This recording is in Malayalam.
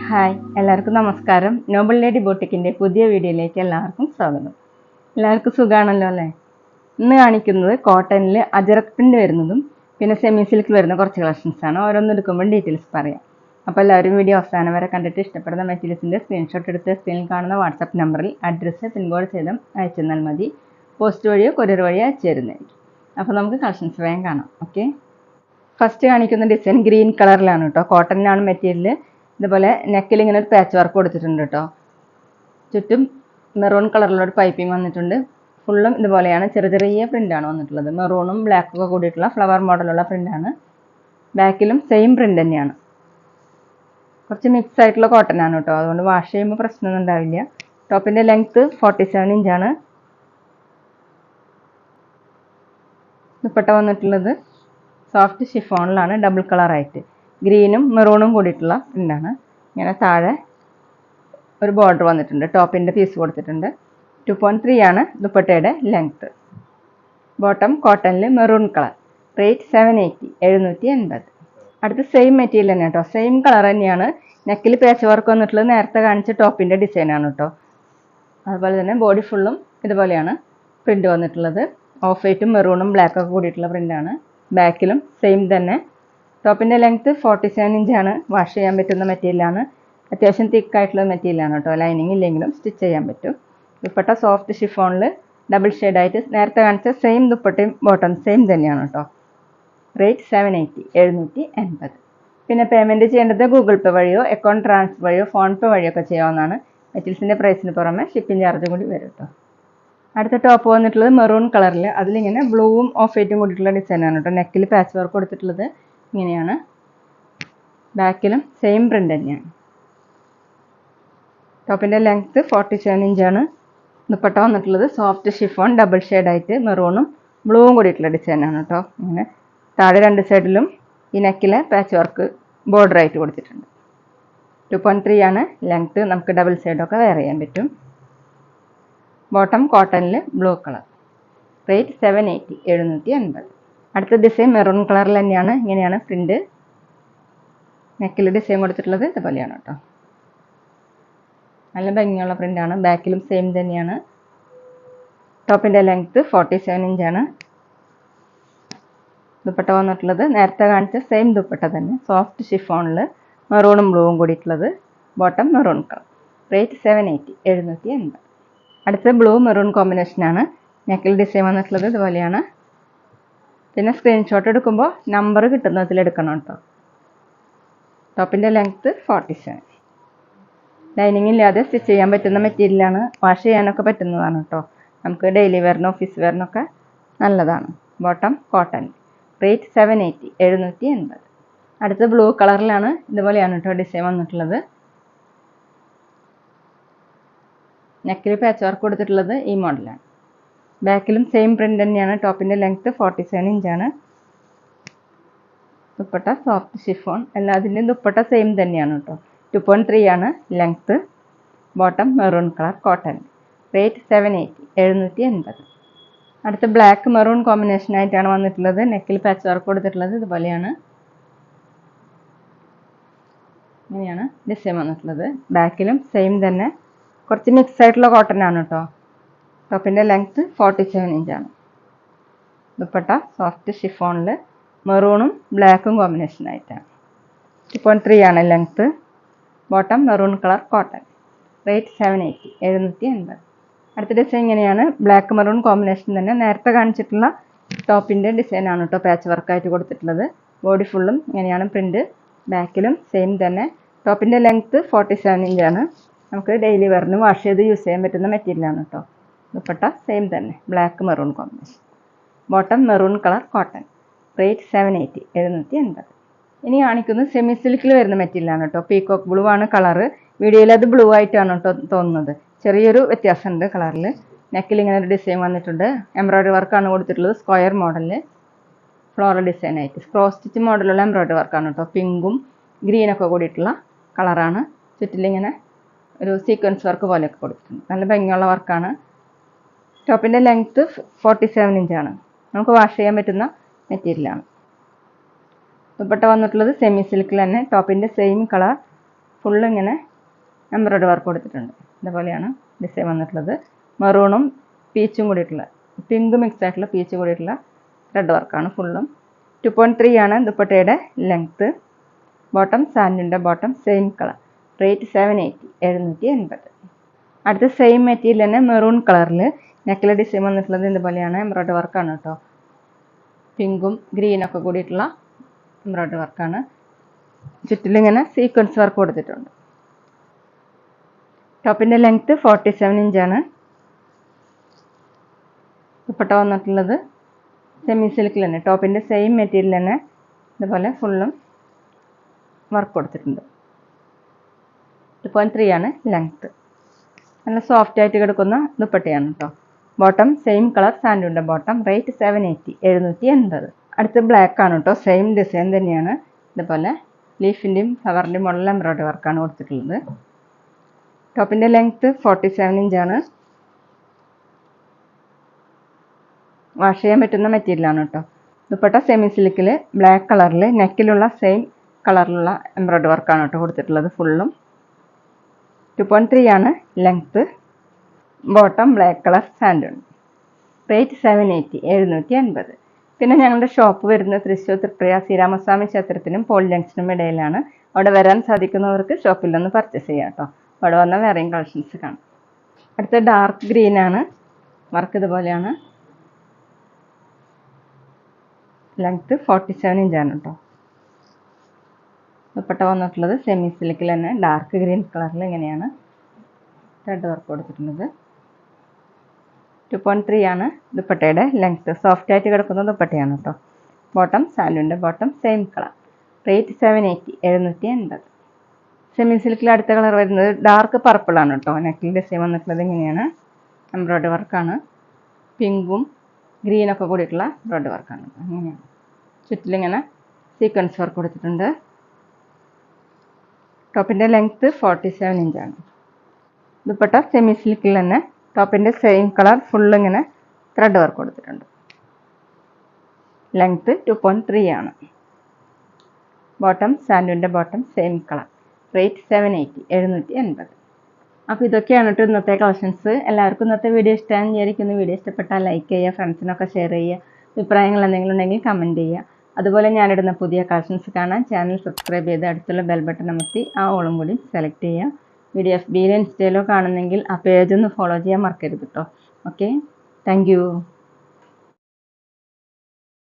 ഹായ്, എല്ലാവർക്കും നമസ്കാരം. നോബിൾ ലേഡി ബോട്ടിക്കിൻ്റെ പുതിയ വീഡിയോയിലേക്ക് എല്ലാവർക്കും സ്വാഗതം. എല്ലാവർക്കും സുഖമാണല്ലോ അല്ലേ? ഇന്ന് കാണിക്കുന്നത് കോട്ടണിൽ അജറക് പ്രിൻ്റ് വരുന്നതും പിന്നെ സെമി സിൽക്കിൽ വരുന്ന കുറച്ച് കളക്ഷൻസാണ്. ഓരോന്നെടുക്കുമ്പോൾ ഡീറ്റെയിൽസ് പറയാം. അപ്പോൾ എല്ലാവരും വീഡിയോ അവസാനം വരെ കണ്ടിട്ട് ഇഷ്ടപ്പെടുന്ന മെറ്റീരിയൽസിൻ്റെ സ്ക്രീൻഷോട്ട് എടുത്ത് സ്ക്രീനിൽ കാണുന്ന വാട്സാപ്പ് നമ്പറിൽ അഡ്രസ്സ് പിൻകോഡ് ചെയ്തും അയച്ചു തന്നാൽ മതി. പോസ്റ്റ് വഴിയോ കൊറിയർ വഴിയോ അയച്ചു തരുന്നതായിരിക്കും. അപ്പോൾ നമുക്ക് കളക്ഷൻസ് വേഗം കാണാം. ഓക്കെ, ഫസ്റ്റ് കാണിക്കുന്ന ഡിസൈൻ ഗ്രീൻ കളറിലാണ് കേട്ടോ. കോട്ടണിലാണ് മെറ്റീരിയൽ. ഇതുപോലെ നെക്കിൽ ഇങ്ങനെ ഒരു പാച്ച് വർക്ക് കൊടുത്തിട്ടുണ്ട് കേട്ടോ. ചുറ്റും മെറൂൺ കളറിലൊരു പൈപ്പിംഗ് വന്നിട്ടുണ്ട്. ഫുള്ളും ഇതുപോലെയാണ്, ചെറിയ ചെറിയ പ്രിൻ്റാണ് വന്നിട്ടുള്ളത്. മെറൂണും ബ്ലാക്കും ഒക്കെ കൂടിയിട്ടുള്ള ഫ്ലവർ മോഡലുള്ള പ്രിൻ്റാണ്. ബാക്കിലും സെയിം പ്രിൻ്റ് തന്നെയാണ്. കുറച്ച് മിക്സ് ആയിട്ടുള്ള കോട്ടൺ ആണ് കേട്ടോ, അതുകൊണ്ട് വാഷ് ചെയ്യുമ്പോൾ പ്രശ്നമൊന്നും ഉണ്ടാവില്ല. ടോപ്പിൻ്റെ ലെങ്ത്ത് 47 ഇഞ്ചാണ്. ദുപ്പട്ട വന്നിട്ടുള്ളത് സോഫ്റ്റ് ഷിഫോണിലാണ്, ഡബിൾ കളറായിട്ട് ഗ്രീനും മെറൂണും കൂടിയിട്ടുള്ള പ്രിൻ്റാണ്. ഇങ്ങനെ താഴെ ഒരു ബോർഡർ വന്നിട്ടുണ്ട്. ടോപ്പിൻ്റെ പീസ് കൊടുത്തിട്ടുണ്ട്. 2.3 ആണ് ദുപ്പട്ടയുടെ ലെങ്ത്ത്. ബോട്ടം കോട്ടണിൽ മെറൂൺ കളർ. റേറ്റ് 780, 780. അടുത്ത സെയിം മെറ്റീരിയൽ തന്നെ കേട്ടോ, സെയിം കളർ തന്നെയാണ്. നെക്കിൽ പാച്ച് വർക്ക് വന്നിട്ടുള്ളത് നേരത്തെ കാണിച്ച ടോപ്പിൻ്റെ ഡിസൈനാണ് കേട്ടോ. അതുപോലെ തന്നെ ബോഡി ഫുള്ളും ഇതുപോലെയാണ് പ്രിൻ്റ് വന്നിട്ടുള്ളത്. ഓഫ് വൈറ്റും മെറൂണും ബ്ലാക്കൊക്കെ കൂടിയിട്ടുള്ള പ്രിൻ്റാണ്. ബാക്കിലും സെയിം തന്നെ. ടോപ്പിൻ്റെ ലെങ്ത്ത് 47 ഇഞ്ചാണ്. വാഷ് ചെയ്യാൻ പറ്റുന്ന മെറ്റീരിയലാണ്. അത്യാവശ്യം തിക്കായിട്ടുള്ള മെറ്റീരിയലാണ് കേട്ടോ. ലൈനിങ് ഇല്ലെങ്കിലും സ്റ്റിച്ച് ചെയ്യാൻ പറ്റും. ദുപ്പട്ട സോഫ്റ്റ് ഷിഫോണിൽ ഡബിൾ ഷെയ്ഡായിട്ട് നേരത്തെ കാണിച്ച സെയിം ദുപ്പട്ടയും ബോട്ടം സെയിം തന്നെയാണ് കേട്ടോ. റേറ്റ് 780, 780. പിന്നെ പേയ്മെൻറ്റ് ചെയ്യേണ്ടത് ഗൂഗിൾ പേ വഴിയോ അക്കൗണ്ട് ട്രാൻസ്ഫർ വഴിയോ ഫോൺ പേ വഴിയോ ഒക്കെ ചെയ്യാവുന്നതാണ്. മെറ്റീരിയൽസിൻ്റെ പ്രൈസിന് പുറമെ ഷിപ്പിംഗ് ചാർജ് കൂടി വരും കേട്ടോ. അടുത്ത ടോപ്പ് വന്നിട്ടുള്ളത് മെറൂൺ കളറിൽ, അതിലിങ്ങനെ ബ്ലൂവും ഓഫ് വൈറ്റും കൂടിയിട്ടുള്ള ഡിസൈനാണ് കേട്ടോ. നെക്കിൽ പാച്ച് വർക്ക് കൊടുത്തിട്ടുള്ളത് ഇങ്ങനെയാണ്. ബാക്കിലും സെയിം പ്രിൻ്റ് തന്നെയാണ്. ടോപ്പിൻ്റെ ലെങ്ത്ത് 47 ഇഞ്ചാണ്. ദുപ്പട്ട വന്നിട്ടുള്ളത് സോഫ്റ്റ് ഷിഫോൺ ഡബിൾ ഷെയ്ഡായിട്ട് മെറൂണും ബ്ലൂവും കൂടിയിട്ടുള്ള ഡിസൈനാണ് കേട്ടോ. ഇങ്ങനെ താഴെ രണ്ട് സൈഡിലും ഈ നെക്കിലെ പാച്ച് വർക്ക് ബോർഡറായിട്ട് കൊടുത്തിട്ടുണ്ട്. 2.3 ആണ് ലെങ്ത്ത്. നമുക്ക് ഡബിൾ സൈഡൊക്കെ വെയർ ചെയ്യാൻ പറ്റും. ബോട്ടം കോട്ടണിൽ ബ്ലൂ കളർ. റേറ്റ് 780, 780. അടുത്ത ഡിസൈൻ മെറൂൺ കളറിൽ തന്നെയാണ്. ഇങ്ങനെയാണ് പ്രിൻ്റ്. നെക്കിൽ ഡിസൈൻ കൊടുത്തിട്ടുള്ളത് ഇതുപോലെയാണ് കേട്ടോ. നല്ല ഭംഗിയുള്ള പ്രിൻ്റാണ്. ബാക്കിലും സെയിം തന്നെയാണ്. ടോപ്പിൻ്റെ ലെങ്ത്ത് 47 ഇഞ്ചാണ്. ദുപ്പട്ട വന്നിട്ടുള്ളത് നേരത്തെ കാണിച്ച സെയിം ദുപ്പട്ട തന്നെ, സോഫ്റ്റ് ഷിഫോണിൽ മെറൂണും ബ്ലൂവും കൂടിയിട്ടുള്ളത്. Bottom maroon colour. റേറ്റ് 780, 780. അടുത്ത ബ്ലൂ മെറൂൺ കോമ്പിനേഷനാണ്. നെക്കിൽ ഡിസൈൻ വന്നിട്ടുള്ളത് ഇതുപോലെയാണ്. പിന്നെ സ്ക്രീൻഷോട്ട് എടുക്കുമ്പോൾ നമ്പർ കിട്ടുന്നതിൽ എടുക്കണം കേട്ടോ. ടോപ്പിൻ്റെ ലെങ്ത്ത് 47. ലൈനിങ് ഇല്ലാതെ സ്റ്റിച്ച് ചെയ്യാൻ പറ്റുന്ന മെറ്റീരിയലാണ്. വാഷ് ചെയ്യാനൊക്കെ പറ്റുന്നതാണ് കേട്ടോ. നമുക്ക് ഡെയിലി വെയറിനും ഓഫീസ് വെയറിനൊക്കെ നല്ലതാണ്. Bottom cotton. റേറ്റ് 780, 780. അടുത്ത ബ്ലൂ കളറിലാണ്. ഇതുപോലെയാണ് കേട്ടോ ഡിസൈൻ വന്നിട്ടുള്ളത്. നെക്കിൽ പാച്ച് വർക്ക് കൊടുത്തിട്ടുള്ളത് ഈ മോഡലാണ്. ബാക്കിലും സെയിം പ്രിൻ്റ് തന്നെയാണ്. ടോപ്പിൻ്റെ ലെങ്ത്ത് 47 ഇഞ്ചാണ്. Dupatta soft chiffon. എല്ലാത്തിൻ്റെയും ദുപ്പട്ട സെയിം തന്നെയാണ് കേട്ടോ. 2.3 ആണ് length. Bottom maroon colour cotton. Rate 780, 780. അടുത്ത ബ്ലാക്ക് മെറൂൺ കോമ്പിനേഷനായിട്ടാണ് വന്നിട്ടുള്ളത്. നെക്കിൽ പാച്ച് വർക്ക് കൊടുത്തിട്ടുള്ളത് ഇതുപോലെയാണ്. ഇങ്ങനെയാണ് ഡിസൈൻ വന്നിട്ടുള്ളത്. ബാക്കിലും സെയിം തന്നെ. കുറച്ച് മിക്സ് ആയിട്ടുള്ള കോട്ടൺ ആണ് കേട്ടോ. ടോപ്പിൻ്റെ ലെങ്ത്ത് 47 ഇഞ്ചാണ്. ദുപ്പട്ട സോഫ്റ്റ് ഷിഫോണിൽ മെറൂണും ബ്ലാക്കും കോമ്പിനേഷനായിട്ടാണ്. 2.3 ആണ് length. Bottom maroon colour cotton. Rate 780, 780. അടുത്ത ഡിസൈൻ ഇങ്ങനെയാണ്. ബ്ലാക്ക് മെറൂൺ കോമ്പിനേഷൻ തന്നെ. നേരത്തെ കാണിച്ചിട്ടുള്ള ടോപ്പിൻ്റെ ഡിസൈനാണ് കേട്ടോ പാച്ച് വർക്കായിട്ട് കൊടുത്തിട്ടുള്ളത്. ബോഡി ഫുള്ളും ഇങ്ങനെയാണ് പ്രിൻ്റ്. ബാക്കിലും സെയിം തന്നെ. ടോപ്പിൻ്റെ ലെങ്ത്ത് 47 ഇഞ്ചാണ്. നമുക്ക് ഡെയിലി വെയറിന് വാഷ് ചെയ്ത് യൂസ് ചെയ്യാൻ പറ്റുന്ന മെറ്റീരിയലാണ് കേട്ടോ. ദുപ്പട്ട സെയിം തന്നെ, black maroon combination. Bottom maroon colour cotton. Rate 780, 780. ഇനി കാണിക്കുന്നത് സെമി സിൽക്കിൽ വരുന്ന മെറ്റീരിയലാണ് കേട്ടോ. പീകോക്ക് ബ്ലൂ ആണ് കളറ്. വീഡിയോയിൽ അത് ബ്ലൂ ആയിട്ടാണ് കേട്ടോ തോന്നുന്നത്. ചെറിയൊരു വ്യത്യാസമുണ്ട് കളറിൽ. നെക്കിൽ ഇങ്ങനെ ഒരു ഡിസൈൻ വന്നിട്ടുണ്ട്. എംബ്രോയ്ഡറി വർക്കാണ് കൊടുത്തിട്ടുള്ളത്. സ്ക്വയർ മോഡലിൽ ഫ്ലോറൽ ഡിസൈനായിട്ട് ക്രോസ് സ്റ്റിച്ച് മോഡലുള്ള എംബ്രോയ്ഡറി വർക്കാണ് കേട്ടോ. പിങ്കും ഗ്രീനൊക്കെ കൂടിയിട്ടുള്ള കളറാണ്. ചുറ്റിലിങ്ങനെ ഒരു സീക്വൻസ് വർക്ക് പോലെയൊക്കെ കൊടുത്തിട്ടുണ്ട്. നല്ല ഭംഗിയുള്ള വർക്കാണ്. ടോപ്പിൻ്റെ ലെങ്ത്ത് 47 ഇഞ്ചാണ്. നമുക്ക് വാഷ് ചെയ്യാൻ പറ്റുന്ന മെറ്റീരിയലാണ്. ദുപ്പട്ട വന്നിട്ടുള്ളത് സെമി സിൽക്കിൽ തന്നെ ടോപ്പിൻ്റെ സെയിം കളർ ഫുള്ള് ഇങ്ങനെ എംബ്രോയ്ഡറി വർക്ക് കൊടുത്തിട്ടുണ്ട്. ഇതുപോലെയാണ് ഡിസൈൻ വന്നിട്ടുള്ളത്. മെറൂണും പീച്ചും കൂടിയിട്ടുള്ള പിങ്ക് മിക്സ് ആയിട്ടുള്ള പീച്ച് കൂടിയിട്ടുള്ള ത്രെഡ് വർക്കാണ് ഫുള്ളും. 2.3 ആണ് ദുപ്പട്ടയുടെ ലെങ്ത്ത്. ബോട്ടം സാൻഡിൻ്റെ ബോട്ടം സെയിം കളർ. റേറ്റ് 780 780. അടുത്ത സെയിം മെറ്റീരിയൽ തന്നെ മെറൂൺ കളറിൽ നെക്കിലെ ഡിസൈൻ വന്നിട്ടുള്ളത് ഇതുപോലെയാണ്. എംബ്രോയ്ഡറി വർക്കാണ് കേട്ടോ. പിങ്കും ഗ്രീനൊക്കെ കൂടിയിട്ടുള്ള എംബ്രോയ്ഡറി വർക്കാണ്. ചുറ്റിലിങ്ങനെ സീക്വൻസ് വർക്ക് കൊടുത്തിട്ടുണ്ട്. ടോപ്പിൻ്റെ ലെങ്ത്ത് 47 ഇഞ്ചാണ്. ദുപ്പട്ട വന്നിട്ടുള്ളത് സെമി സിൽക്കിൽ തന്നെ ടോപ്പിൻ്റെ സെയിം മെറ്റീരിയൽ തന്നെ ഇതുപോലെ ഫുള്ളും വർക്ക് കൊടുത്തിട്ടുണ്ട്. 2.3 ആണ് ലെങ്ത്ത്. നല്ല സോഫ്റ്റ് ആയിട്ട് കിടക്കുന്ന ദുപ്പട്ടയാണ് കേട്ടോ. ബോട്ടം സെയിം കളർ സാൻഡൂണിൻ്റെ ബോട്ടം. റേറ്റ് 780 780. അടുത്ത് ബ്ലാക്ക് ആണ് കേട്ടോ. സെയിം ഡിസൈൻ തന്നെയാണ്. ഇതുപോലെ ലീഫിൻ്റെയും ഫ്ലവറിൻ്റെയും ഉള്ള എംബ്രോയ്ഡറി വർക്കാണ് കൊടുത്തിട്ടുള്ളത്. ടോപ്പിൻ്റെ ലെങ്ത്ത് 47 ഇഞ്ചാണ്. വാഷ് ചെയ്യാൻ പറ്റുന്ന മെറ്റീരിയലാണ് കേട്ടോ. ദുപ്പട്ട സെമി സിൽക്കിൽ ബ്ലാക്ക് കളറിൽ നെക്കിലുള്ള സെയിം കളറിലുള്ള എംബ്രോയ്ഡറി വർക്കാണ് കേട്ടോ കൊടുത്തിട്ടുള്ളത് ഫുള്ളും. 2.3 ആണ് ലെങ്ത്ത്. ബോട്ടം ബ്ലാക്ക് കളർ സാൻഡൂൺ. റേറ്റ് 780 780. പിന്നെ ഞങ്ങളുടെ ഷോപ്പ് വരുന്നത് തൃശ്ശൂർ തൃപ്രയാർ ശ്രീരാമസ്വാമി ക്ഷേത്രത്തിനും പോൾ ജംഗ്ഷനും ഇടയിലാണ്. അവിടെ വരാൻ സാധിക്കുന്നവർക്ക് ഷോപ്പിൽ നിന്ന് പർച്ചേസ് ചെയ്യാം കേട്ടോ. അവിടെ വന്ന വേറെയും കളക്ഷൻസ് കാണാം. അടുത്ത ഡാർക്ക് ഗ്രീൻ ആണ്. വർക്ക് ഇതുപോലെയാണ്. ലെങ്ത്ത് 47 ഇഞ്ചാണ് കേട്ടോ. ദുപ്പട്ട വന്നിട്ടുള്ളത് സെമി സിൽക്കിൽ തന്നെ ഡാർക്ക് ഗ്രീൻ കളറിൽ ഇങ്ങനെയാണ് ത്രെഡ് വർക്ക് കൊടുത്തിട്ടുള്ളത്. 2.3 ആണ് ദുപ്പട്ടയുടെ ലെങ്ത്ത്. സോഫ്റ്റ് ആയിട്ട് കിടക്കുന്ന ദുപ്പട്ടയാണ് കേട്ടോ. ബോട്ടം സാൻഡൂണിൻ്റെ bottom same colour. Rate 780 780. Semi സിൽക്കിൽ അടുത്ത കളർ വരുന്നത് ഡാർക്ക് പർപ്പിൾ ആണ് കേട്ടോ. നെക്കിൽ ഡിസൈൻ വന്നിട്ടുള്ളത് ഇങ്ങനെയാണ്. എംബ്രോയ്ഡറി വർക്കാണ്. പിങ്കും ഗ്രീനൊക്കെ കൂടിയിട്ടുള്ള എംബ്രോയ്ഡറി വർക്കാണ്. അങ്ങനെയാണ്. ചുറ്റിലിങ്ങനെ സീക്വൻസ് വർക്ക് കൊടുത്തിട്ടുണ്ട്. ടോപ്പിൻ്റെ ലെങ്ത്ത് 47 ഇഞ്ചാണ്. ദുപ്പട്ട സെമി സിൽക്കിൽ തന്നെ ടോപ്പിൻ്റെ സെയിം കളർ ഫുള്ള് ഇങ്ങനെ ത്രെഡ് വർക്ക് കൊടുത്തിട്ടുണ്ട്. ലെങ്ത്ത് 2.3 ആണ്. ബോട്ടം സാൻഡൂണിൻ്റെ ബോട്ടം സെയിം കളർ. റേറ്റ് 780 780. അപ്പോൾ ഇതൊക്കെയാണ് കേട്ടോ ഇന്നത്തെ കളക്ഷൻസ്. എല്ലാവർക്കും ഇന്നത്തെ വീഡിയോ ഇഷ്ടമാണെന്ന് വിചാരിക്കുന്നു. വീഡിയോ ഇഷ്ടപ്പെട്ടാൽ ലൈക്ക് ചെയ്യുക, ഫ്രണ്ട്സിനൊക്കെ ഷെയർ ചെയ്യുക. അഭിപ്രായങ്ങൾ എന്തെങ്കിലും ഉണ്ടെങ്കിൽ കമൻറ്റ് ചെയ്യുക. അതുപോലെ ഞാനിടുന്ന പുതിയ കളക്ഷൻസ് കാണാൻ ചാനൽ സബ്സ്ക്രൈബ് ചെയ്ത് അടുത്തുള്ള ബെൽ ബട്ടൺ അമർത്തി ആ ഓളും കൂടി സെലക്ട് ചെയ്യുക. വീഡിയോ FBയിലോ ഇൻസ്റ്റയിലോ കാണുന്നെങ്കിൽ ആ പേജ് ഒന്ന് ഫോളോ ചെയ്യാൻ മറക്കരുത് കേട്ടോ. Okay, thank you.